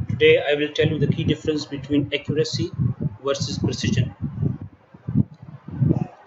Today I will tell you the key difference between accuracy versus precision.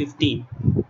15.